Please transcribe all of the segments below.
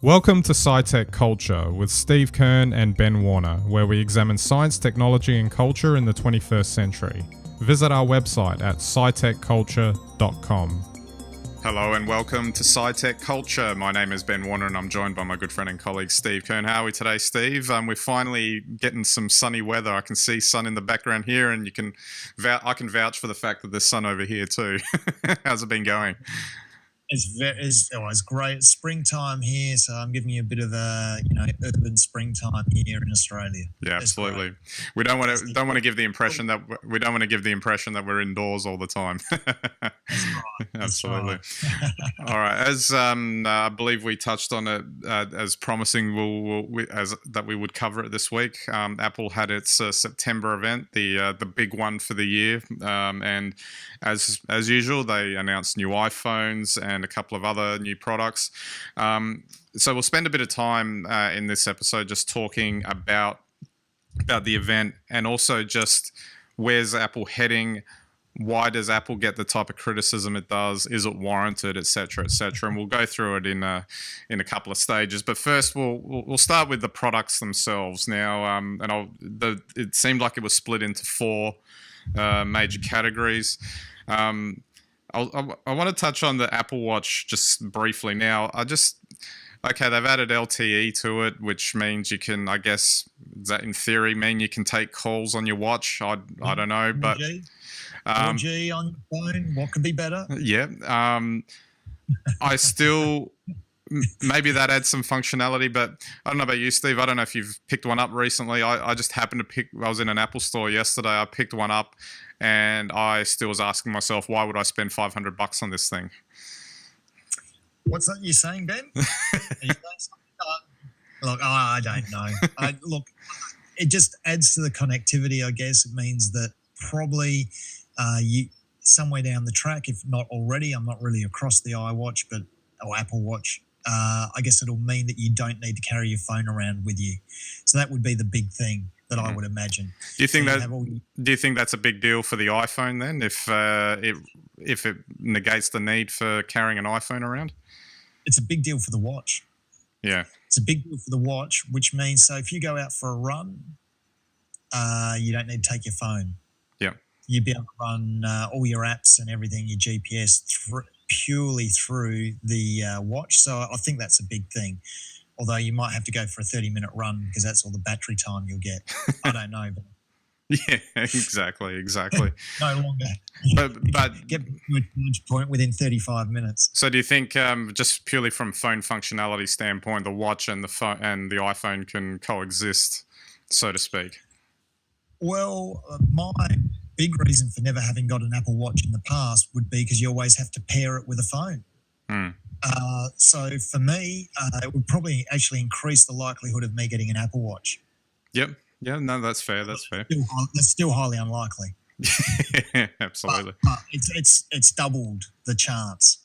Welcome to SciTech Culture with Steve Kern and Ben Warner, where we examine science, technology, and culture in the 21st century. Visit our website at scitechculture.com. Hello and welcome to SciTech Culture. My name is Ben Warner and I'm joined by my good friend and colleague Steve Kern. How are we today, Steve? We're finally getting some sunny weather. I can see sun in the background here, and I can vouch for the fact that there's sun over here too. How's it been going? It's great. It's springtime here, so I'm giving you a bit of a urban springtime here in Australia. Yeah, absolutely. We don't want to give the impression that we're indoors all the time. That's right. Absolutely. All right. As I believe we touched on it as promising, that we would cover it this week. Apple had its September event, the big one for the year, and as usual, they announced new iPhones and a couple of other new products. So we'll spend a bit of time in this episode just talking about the event, and also just where's Apple heading, why does Apple get the type of criticism it does, is it warranted, etc., etc. And we'll go through it in a couple of stages. But first, we'll start with the products themselves. Now, it seemed like it was split into four major categories. I want to touch on the Apple Watch just briefly. Now, they've added LTE to it, which means you can, I guess, does that in theory mean you can take calls on your watch? I don't know, but 4G on your phone, what could be better? Yeah. I still, maybe that adds some functionality, but I don't know about you, Steve. I don't know if you've picked one up recently. I just happened to I was in an Apple store yesterday. I picked one up, and I still was asking myself, why would I spend $500 on this thing? What's that you're saying, Ben? Are you saying something? Look, I don't know. It just adds to the connectivity, I guess. It means that probably you somewhere down the track, if not already, I'm not really across the iWatch, or Apple Watch, I guess it'll mean that you don't need to carry your phone around with you. So that would be the big thing that I would imagine. Do you think that's a big deal for the iPhone then, if it negates the need for carrying an iPhone around? It's a big deal for the watch. Yeah. It's a big deal for the watch, which means, so if you go out for a run, you don't need to take your phone. Yeah. You'd be able to run all your apps and everything, your GPS, purely through the watch. So I think that's a big thing. Although you might have to go for a 30-minute run because that's all the battery time you'll get. I don't know. But yeah, exactly. No longer. But get to a charge point within 35 minutes. So do you think, just purely from phone functionality standpoint, the watch and the phone and the iPhone can coexist, so to speak? Well, my big reason for never having got an Apple Watch in the past would be because you always have to pair it with a phone. So for me, it would probably actually increase the likelihood of me getting an Apple Watch. Yep. Yeah, no, that's fair. That's still highly unlikely. Absolutely. But it's doubled the chance.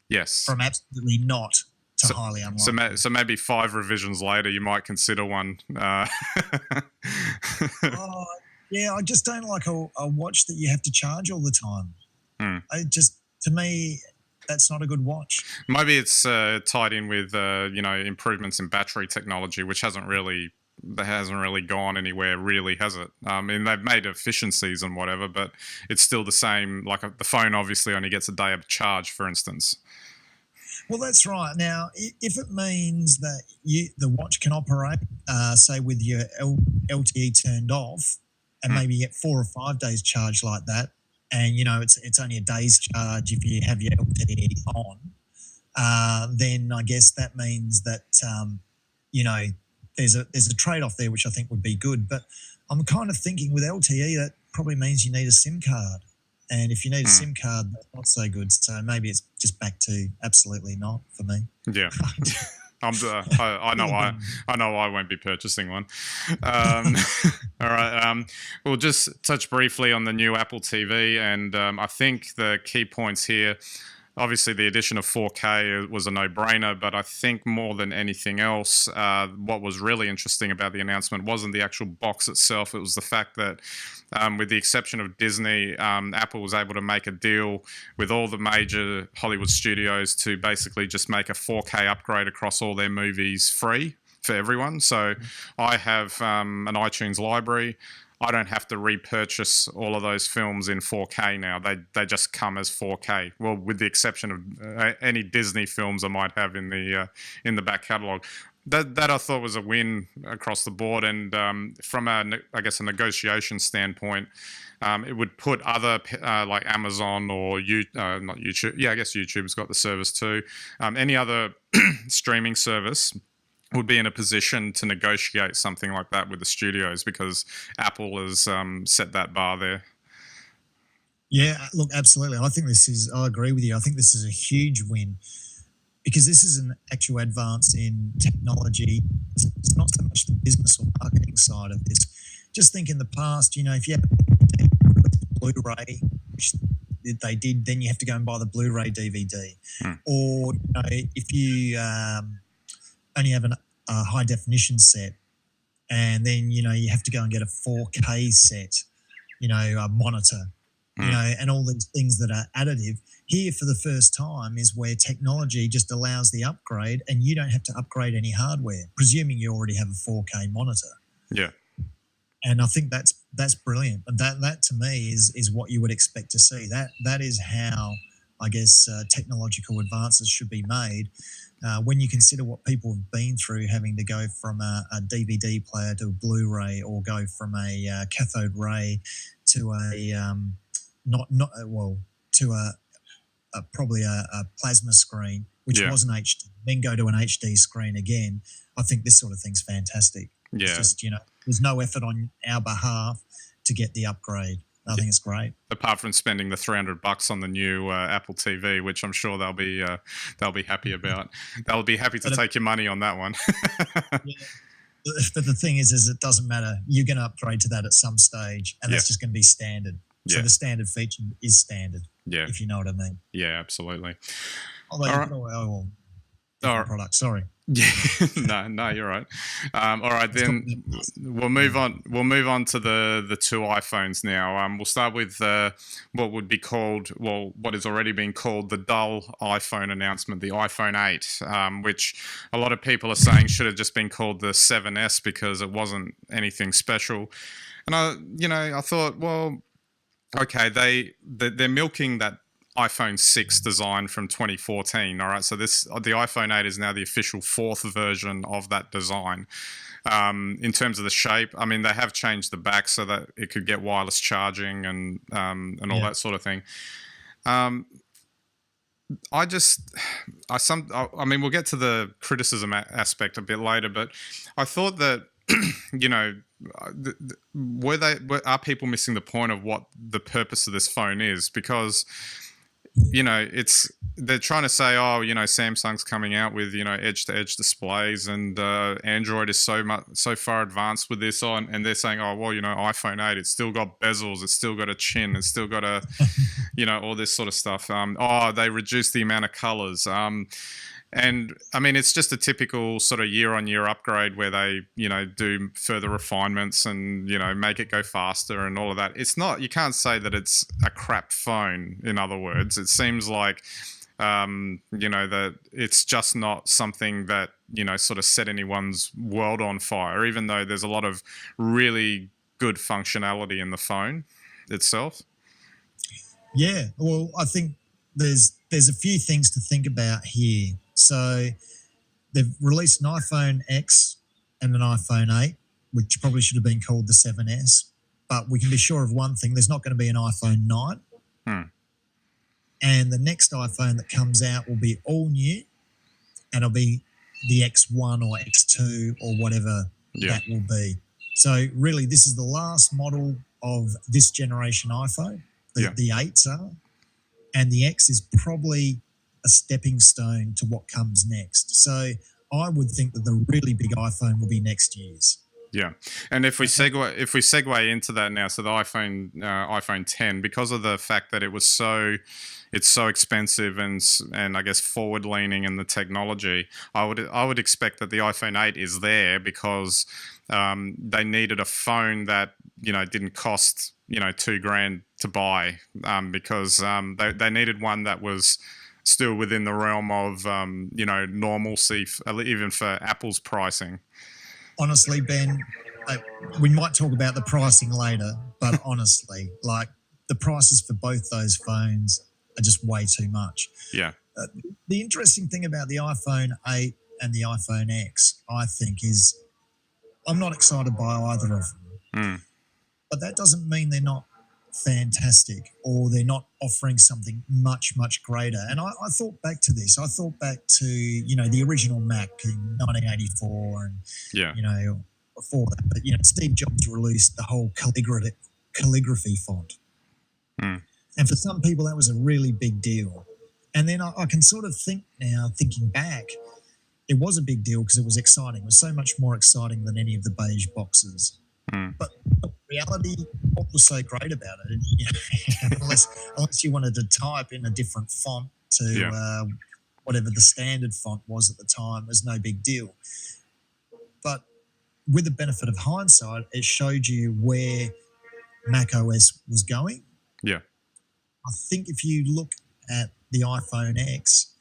Yes. From absolutely not to highly unlikely. So maybe 5 revisions later, you might consider one. Yeah, I just don't like a watch that you have to charge all the time. To me, that's not a good watch. Maybe it's tied in with improvements in battery technology, which hasn't really gone anywhere, really, has it? I mean, they've made efficiencies and whatever, but it's still the same. Like the phone obviously only gets a day of charge, for instance. Well, that's right. Now, if it means that the watch can operate, say with your LTE turned off, and maybe get 4 or 5 days charge like that, and it's only a day's charge if you have your LTE on, then I guess that means that there's a trade-off there, which I think would be good. But I'm kind of thinking with LTE, that probably means you need a SIM card. And if you need a SIM card, that's not so good. So maybe it's just back to absolutely not for me. Yeah. I know I won't be purchasing one. All right. We'll just touch briefly on the new Apple TV. And I think the key points here obviously the addition of 4K was a no-brainer, but I think more than anything else, what was really interesting about the announcement wasn't the actual box itself. It was the fact that, with the exception of Disney, Apple was able to make a deal with all the major Hollywood studios to basically just make a 4K upgrade across all their movies free for everyone. So I have an iTunes library. I don't have to repurchase all of those films in 4K now. They just come as 4K. Well, with the exception of any Disney films I might have in the back catalogue. That I thought was a win across the board, and from a negotiation standpoint, it would put other like Amazon or not YouTube. Yeah, I guess YouTube's got the service too. Any other streaming service would be in a position to negotiate something like that with the studios, because Apple has set that bar there. Yeah, look, absolutely. I agree with you. I think this is a huge win because this is an actual advance in technology. It's not so much the business or marketing side of this. Just think in the past, if you have a Blu-ray, which they did, then you have to go and buy the Blu-ray DVD. Or if you only have a high definition set, and then you have to go and get a 4K set, a monitor, and all these things that are additive. Here for the first time is where technology just allows the upgrade, and you don't have to upgrade any hardware, presuming you already have a 4K monitor. Yeah. And I think that's brilliant. And that to me is what you would expect to see. That is how I guess technological advances should be made. When you consider what people have been through, having to go from a DVD player to a Blu-ray, or go from a cathode ray to probably a plasma screen, which wasn't HD, then go to an HD screen again. I think this sort of thing's fantastic. Yeah. It's just, there's no effort on our behalf to get the upgrade. I think it's great. Apart from spending the $300 on the new Apple TV, which I'm sure they'll be happy about. They'll be happy to take your money on that one. But the thing is it doesn't matter. You're going to upgrade to that at some stage, and that's just going to be standard. So the standard feature is standard. Yeah. If you know what I mean. Yeah, absolutely. Although, product. Sorry. Yeah, no, you're right. All right, then we'll move on. We'll move on to the two iPhones now. We'll start with what is already being called the dull iPhone announcement, the iPhone 8, which a lot of people are saying should have just been called the 7S because it wasn't anything special. And I thought, well, okay, they're milking that iPhone 6 design from 2014. All right, so the iPhone 8 is now the official fourth version of that design. In terms of the shape, I mean, they have changed the back so that it could get wireless charging and all that sort of thing. I mean, we'll get to the criticism aspect a bit later, but I thought that are people missing the point of what the purpose of this phone is? Because they're trying to say, Samsung's coming out with, edge-to-edge displays, and Android is so far advanced with this on, and they're saying, iPhone 8, it's still got bezels, it's still got a chin, it's still got a, all this sort of stuff. They reduced the amount of colors. And I mean, it's just a typical sort of year-on-year upgrade where they, do further refinements and, make it go faster and all of that. It's not, you can't say that it's a crap phone, in other words. It seems like, that it's just not something that, sort of set anyone's world on fire, even though there's a lot of really good functionality in the phone itself. Yeah, well, I think there's a few things to think about here. So they've released an iPhone X and an iPhone 8, which probably should have been called the 7S. But we can be sure of one thing, there's not going to be an iPhone 9. And the next iPhone that comes out will be all new, and it'll be the X1 or X2 or whatever that will be. So really, this is the last model of this generation iPhone, the 8s are. And the X is probably a stepping stone to what comes next. So I would think that the really big iPhone will be next year's. Yeah, and if we Okay. segue into that now, so the iPhone 10, because of the fact that it's so expensive and I guess forward leaning in the technology, I would expect that the iPhone 8 is there because they needed a phone that didn't cost $2,000 to buy, because they needed one that was still within the realm of normalcy, even for Apple's pricing. Honestly, Ben, uh, we might talk about the pricing later, but honestly, like the prices for both those phones are just way too much. Yeah. Uh, the interesting thing about the iPhone 8 and the iPhone X, I think, is I'm not excited by either of them, Mm. but that doesn't mean they're not fantastic or they're not offering something much, much greater. And I thought back to this. I thought back to, the original Mac in 1984 and, Yeah. before that. But, Steve Jobs released the whole calligraphy font. Mm. And for some people, that was a really big deal. And then I can sort of think now, thinking back, it was a big deal because it was exciting. It was so much more exciting than any of the beige boxes. Mm. But reality, what was so great about it? Unless you wanted to type in a different font to Yeah. whatever the standard font was at the time, it was no big deal. But with the benefit of hindsight, it showed you where Mac OS was going. Yeah. I think if you look at the iPhone X,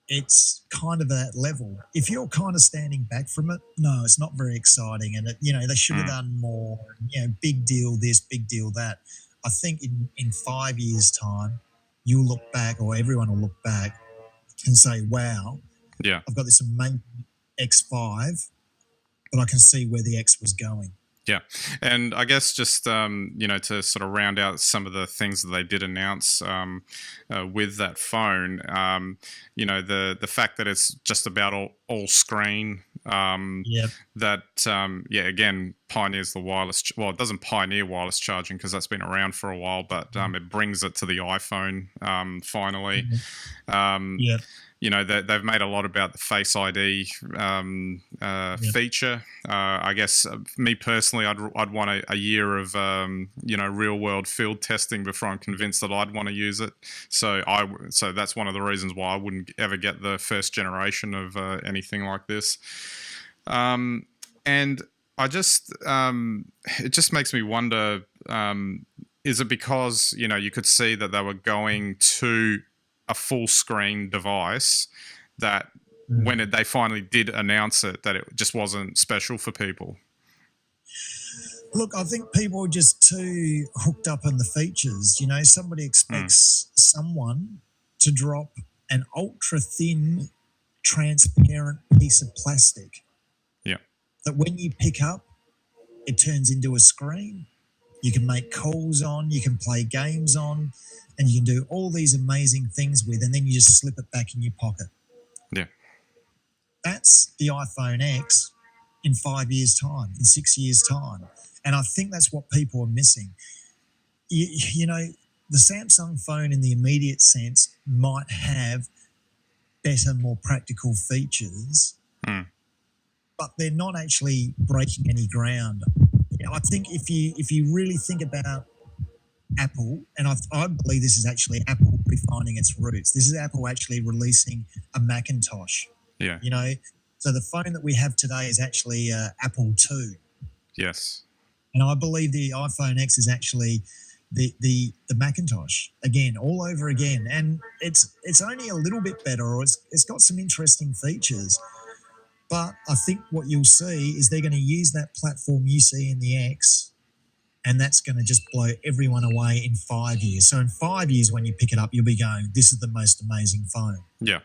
it's kind of at that level. If you're kind of standing back from it, no, it's not very exciting. And, they should have Mm. done more, big deal this, big deal that. I think in 5 years' time, you'll look back, or everyone will look back and say, wow, Yeah. I've got this amazing X5, but I can see where the X was going. Yeah, and I guess just to sort of round out some of the things that they did announce with that phone, the fact that it's just about all screen, Yep. that again pioneers the wireless. Well, it doesn't pioneer wireless charging because that's been around for a while, but it brings it to the iPhone finally. Yep. They've made a lot about the Face ID Yep. feature. I guess me personally, I'd want a year of real world field testing before I'm convinced that I'd want to use it. So that's one of the reasons why I wouldn't ever get the first generation of anything like this. And I just it just makes me wonder: is it because you could see that they were going to a full screen device that when they finally did announce it, that it just wasn't special for people? Look, I think people are just too hooked up on the features. Somebody expects someone to drop an ultra thin, transparent piece of plastic Yeah. that when you pick up, it turns into a screen. You can make calls on, you can play games on, and you can do all these amazing things with, and then you just slip it back in your pocket. Yeah. That's the iPhone X in 5 years' time, in 6 years' time. And I think that's what people are missing. The Samsung phone in the immediate sense might have better, more practical features, but they're not actually breaking any ground. I think if you really think about Apple, and I believe this is actually Apple refining its roots. This is Apple actually releasing a Macintosh. Yeah. So the phone that we have today is actually Apple II. Yes. And I believe the iPhone X is actually the Macintosh again, all over again. And it's only a little bit better, or it's got some interesting features. But I think what you'll see is they're going to use that platform you see in the X, and that's going to just blow everyone away in 5 years. So in 5 years, when you pick it up, you'll be going, this is the most amazing phone. Yeah,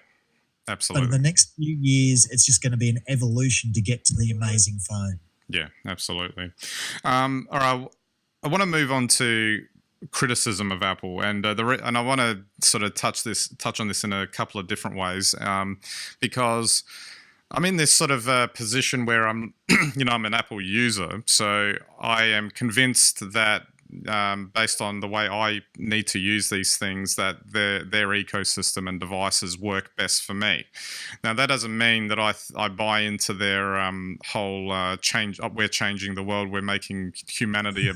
But absolutely. in the next few years, it's just going to be an evolution to get to the amazing phone. Yeah, absolutely. All right, I want to move on to criticism of Apple, and and I want to sort of touch on this in a couple of different ways, because I'm in this sort of position where I'm, I'm an Apple user, so I am convinced that based on the way I need to use these things, that their ecosystem and devices work best for me. Now, that doesn't mean that I buy into their whole change. We're changing the world. We're making humanity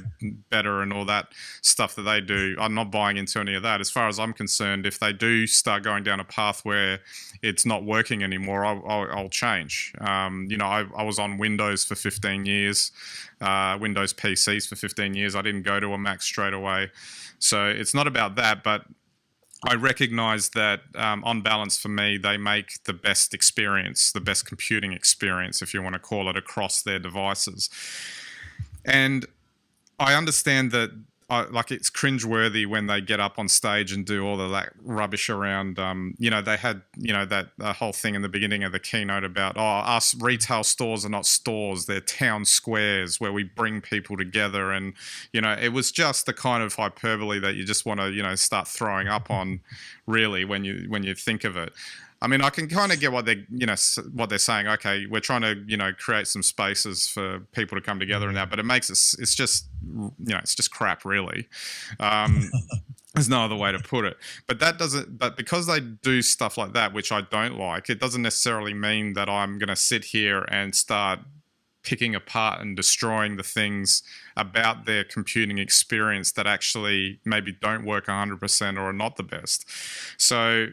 better and all that stuff that they do. I'm not buying into any of that. As far as I'm concerned, if they do start going down a path where it's not working anymore, I'll change. I was on Windows for 15 years, Windows PCs for 15 years. I didn't go to a Mac straight away. So it's not about that, but I recognize that on balance for me, they make the best experience, the best computing experience, if you want to call it, across their devices. And I understand that it's cringeworthy when they get up on stage and do all of that rubbish around. They had that whole thing in the beginning of the keynote about us retail stores are not stores; they're town squares where we bring people together. And it was just the kind of hyperbole that you just want to start throwing up on, really, when you think of it. I mean, I can kind of get what they're saying. Okay, we're trying to create some spaces for people to come together and that, but it makes it's just crap, really. There's no other way to put it. But because they do stuff like that, which I don't like, it doesn't necessarily mean that I'm going to sit here and start picking apart and destroying the things about their computing experience that actually maybe don't work 100% or are not the best. So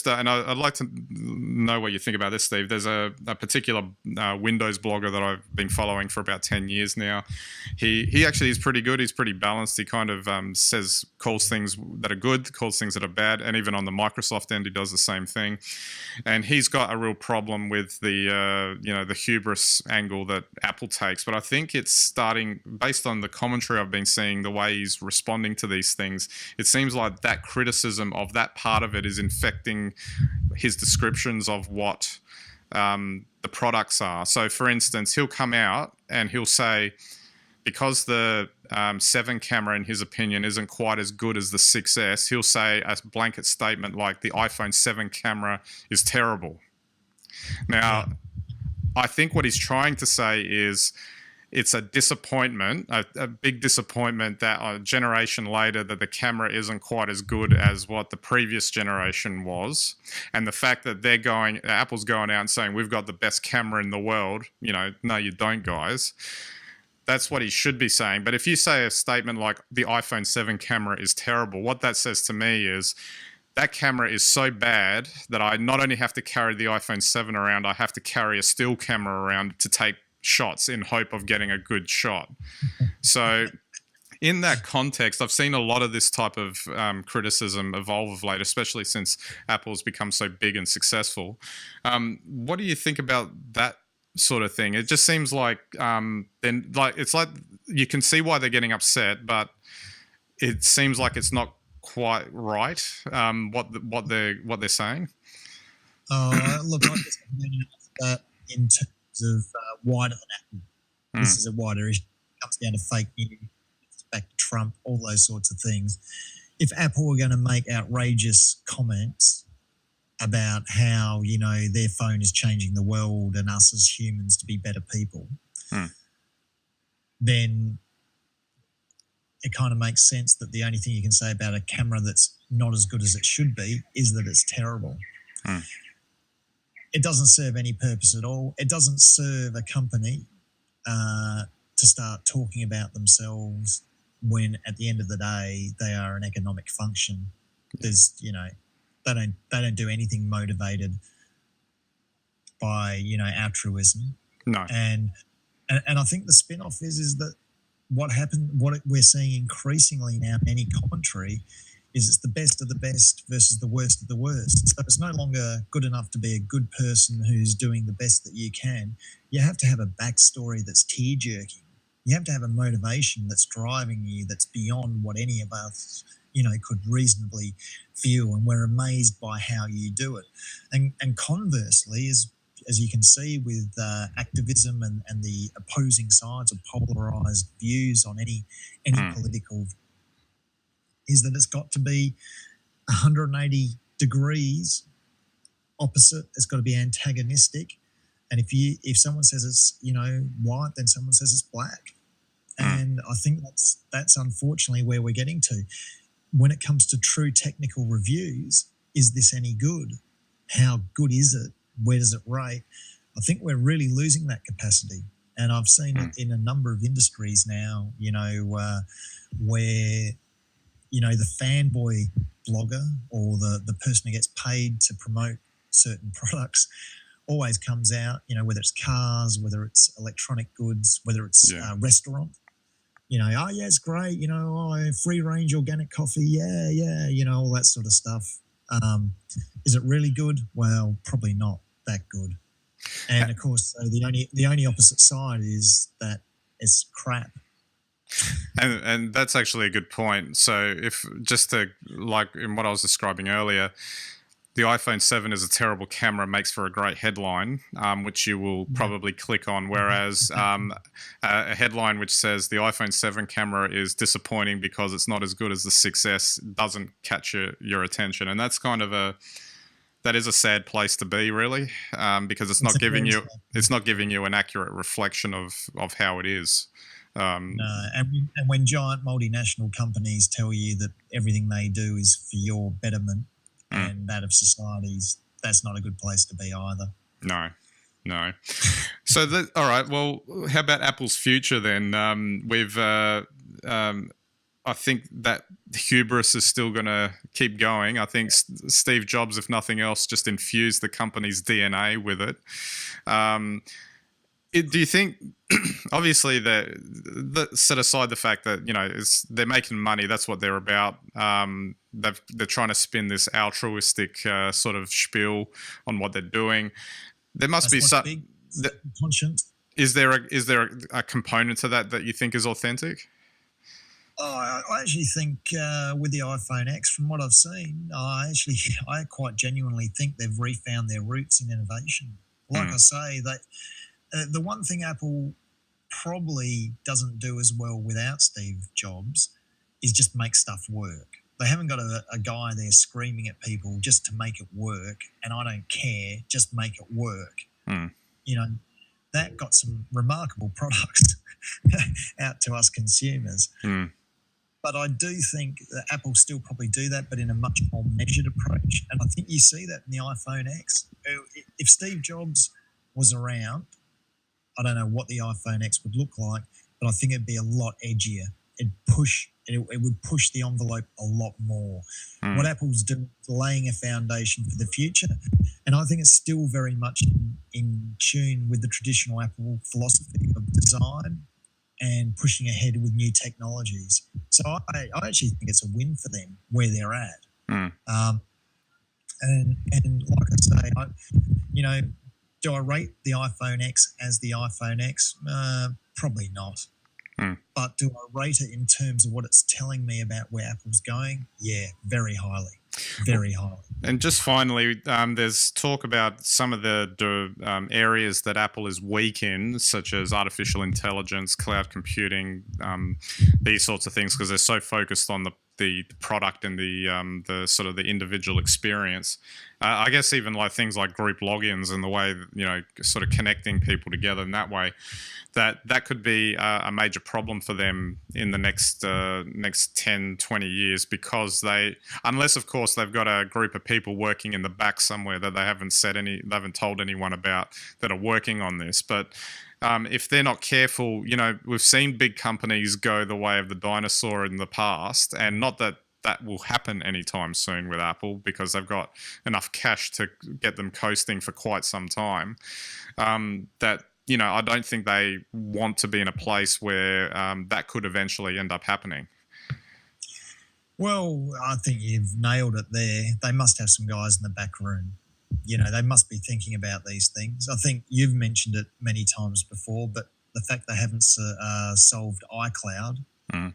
and I'd like to know what you think about this, Steve. There's a particular Windows blogger that I've been following for about 10 years now. He actually is pretty good. He's pretty balanced. He kind of calls things that are good, calls things that are bad, and even on the Microsoft end, he does the same thing. And he's got a real problem with the hubris angle that Apple takes. But I think it's starting, based on the commentary I've been seeing, the way he's responding to these things, it seems like that criticism of that part of it is infecting his descriptions of what the products are. So, for instance, he'll come out and he'll say, because the 7 camera, in his opinion, isn't quite as good as the 6S, he'll say a blanket statement like the iPhone 7 camera is terrible. Now, I think what he's trying to say is it's a disappointment, a big disappointment that a generation later that the camera isn't quite as good as what the previous generation was. And the fact that Apple's going out and saying, we've got the best camera in the world, no, you don't, guys. That's what he should be saying. But if you say a statement like the iPhone 7 camera is terrible, what that says to me is that camera is so bad that I not only have to carry the iPhone 7 around, I have to carry a still camera around to take shots in hope of getting a good shot. So in that context, I've seen a lot of this type of criticism evolve of late, especially since Apple's become so big and successful. What do you think about that sort of thing? It just seems like it's like you can see why they're getting upset, but it seems like it's not quite right what they're saying. Look, I just that in terms of wider than Apple. This is a wider issue. It comes down to fake news, back to Trump, all those sorts of things. If Apple were going to make outrageous comments about how, their phone is changing the world and us as humans to be better people, then it kind of makes sense that the only thing you can say about a camera that's not as good as it should be is that it's terrible. It doesn't serve any purpose at all. It doesn't serve a company to start talking about themselves when, at the end of the day, they are an economic function. There's, they don't do anything motivated by, altruism. No. And I think the spin-off is that what we're seeing increasingly now in any commentary is it's the best of the best versus the worst of the worst. So it's no longer good enough to be a good person who's doing the best that you can. You have to have a backstory that's tear-jerking. You have to have a motivation that's driving you, that's beyond what any of us, could reasonably feel. And we're amazed by how you do it. And conversely, as you can see with activism and the opposing sides of polarized views on any political, is that it's got to be 180 degrees opposite. It's got to be antagonistic. And if someone says it's, white, then someone says it's black. Mm. And I think that's unfortunately where we're getting to. When it comes to true technical reviews, is this any good? How good is it? Where does it rate? I think we're really losing that capacity. And I've seen it Mm. in a number of industries now, where, the fanboy blogger or the person who gets paid to promote certain products always comes out, whether it's cars, whether it's electronic goods, whether it's Yeah. restaurant. Oh yeah, it's great. Free range organic coffee. Yeah, yeah. All that sort of stuff. Is it really good? Well, probably not that good. And of course, the only opposite side is that it's crap. And that's actually a good point. So if just to like in what I was describing earlier, the iPhone 7 is a terrible camera, makes for a great headline, which you will probably click on. Whereas a headline which says the iPhone 7 camera is disappointing because it's not as good as the 6S doesn't catch your attention. And that's that is a sad place to be, really, because it's not giving you an accurate reflection of how it is. No, and when giant multinational companies tell you that everything they do is for your betterment and that of societies, that's not a good place to be either. No. So all right. Well, how about Apple's future then? I think that hubris is still going to keep going. I think Steve Jobs, if nothing else, just infused the company's DNA with it. Do you think, obviously, set aside the fact that they're making money, that's what they're about. They're trying to spin this altruistic sort of spiel on what they're doing. There must be some conscience. Is there a component to that you think is authentic? Oh, I actually think with the iPhone X, from what I've seen, I quite genuinely think they've refound their roots in innovation. Like I say, the one thing Apple probably doesn't do as well without Steve Jobs is just make stuff work. They haven't got a guy there screaming at people just to make it work, and I don't care, just make it work. That got some remarkable products out to us consumers. But I do think that Apple still probably do that, but in a much more measured approach. And I think you see that in the iPhone X. If Steve Jobs was around, I don't know what the iPhone X would look like, but I think it'd be a lot edgier. It would push the envelope a lot more. What Apple's doing is laying a foundation for the future, and I think it's still very much in tune with the traditional Apple philosophy of design and pushing ahead with new technologies. So I actually think it's a win for them where they're at. And like I say, do I rate the iPhone X as the iPhone X? Probably not. But do I rate it in terms of what it's telling me about where Apple's going? Yeah, very highly. Very highly. And just finally, there's talk about some of the areas that Apple is weak in, such as artificial intelligence, cloud computing, these sorts of things, because they're so focused on the product and the sort of the individual experience. I guess even like things like group logins and the way, sort of connecting people together in that way, that could be a major problem for them in the next 10, 20 years, because unless of course they've got a group of people working in the back somewhere that they haven't told anyone about that are working on this. But if they're not careful, we've seen big companies go the way of the dinosaur in the past, and not that will happen anytime soon with Apple, because they've got enough cash to get them coasting for quite some time. I don't think they want to be in a place where that could eventually end up happening. Well, I think you've nailed it there. They must have some guys in the back room. They must be thinking about these things. I think you've mentioned it many times before, but the fact they haven't solved iCloud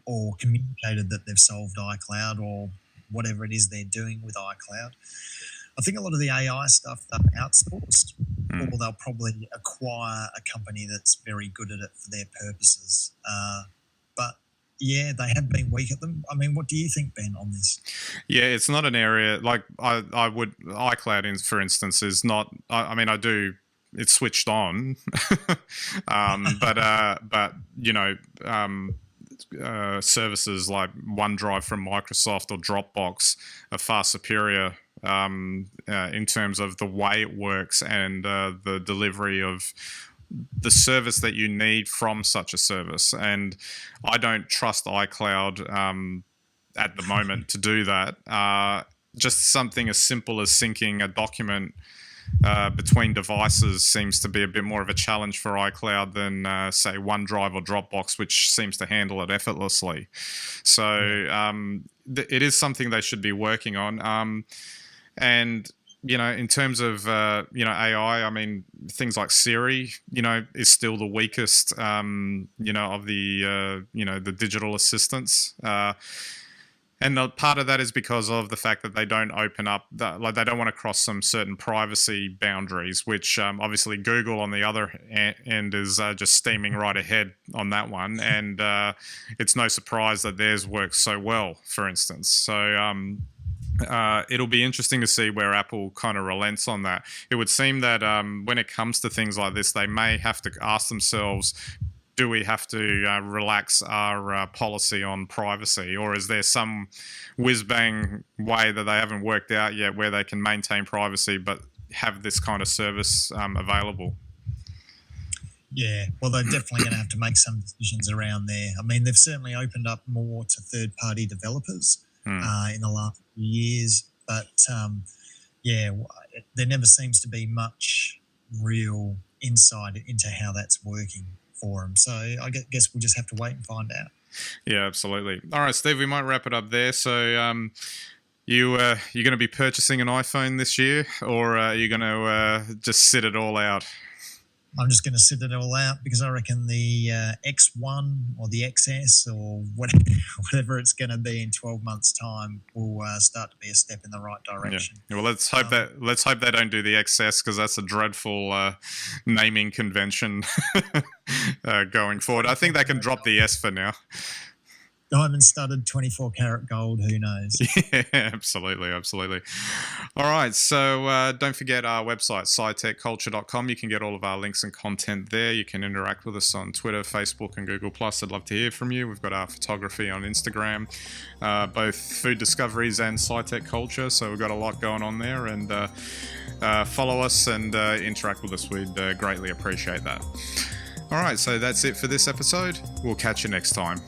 or communicated that they've solved iCloud or whatever it is they're doing with iCloud. I think a lot of the AI stuff they've outsourced, or they'll probably acquire a company that's very good at it for their purposes. But yeah, they have been weak at them. I mean, what do you think, Ben, on this? Yeah, it's not an area like iCloud, for instance, is not. I mean, I do it's switched on. But services like OneDrive from Microsoft or Dropbox are far superior in terms of the way it works and the delivery of the service that you need from such a service. And I don't trust iCloud at the moment to do that. Just something as simple as syncing a document between devices seems to be a bit more of a challenge for iCloud than, say, OneDrive or Dropbox, which seems to handle it effortlessly. So it is something they should be working on. And in terms of AI, I mean, things like Siri, is still the weakest, of the digital assistants. And part of that is because of the fact that they don't open up, they don't want to cross some certain privacy boundaries, which obviously Google on the other end is just steaming right ahead on that one. And it's no surprise that theirs works so well, for instance. So it'll be interesting to see where Apple kind of relents on that. It would seem that when it comes to things like this, they may have to ask themselves, do we have to relax our policy on privacy, or is there some whiz-bang way that they haven't worked out yet where they can maintain privacy but have this kind of service available? Yeah, well, they're definitely going to have to make some decisions around there. I mean, they've certainly opened up more to third-party developers in the last few years, but there never seems to be much real insight into how that's working for them. So I guess we'll just have to wait and find out. Yeah, absolutely. All right, Steve, we might wrap it up there. So you're going to be purchasing an iPhone this year, or are you going to just sit it all out? I'm just going to sit it all out because I reckon the X1 or the XS or whatever it's going to be in 12 months' time will start to be a step in the right direction. Yeah. Well, let's hope they don't do the XS, because that's a dreadful naming convention going forward. I think they can drop the S for now. Diamond-studded 24-karat gold, who knows? Yeah, absolutely. All right, so don't forget our website, SciTechCulture.com. You can get all of our links and content there. You can interact with us on Twitter, Facebook, and Google+. I'd love to hear from you. We've got our photography on Instagram, both food discoveries and SciTech Culture, so we've got a lot going on there. And follow us and interact with us. We'd greatly appreciate that. All right, so that's it for this episode. We'll catch you next time.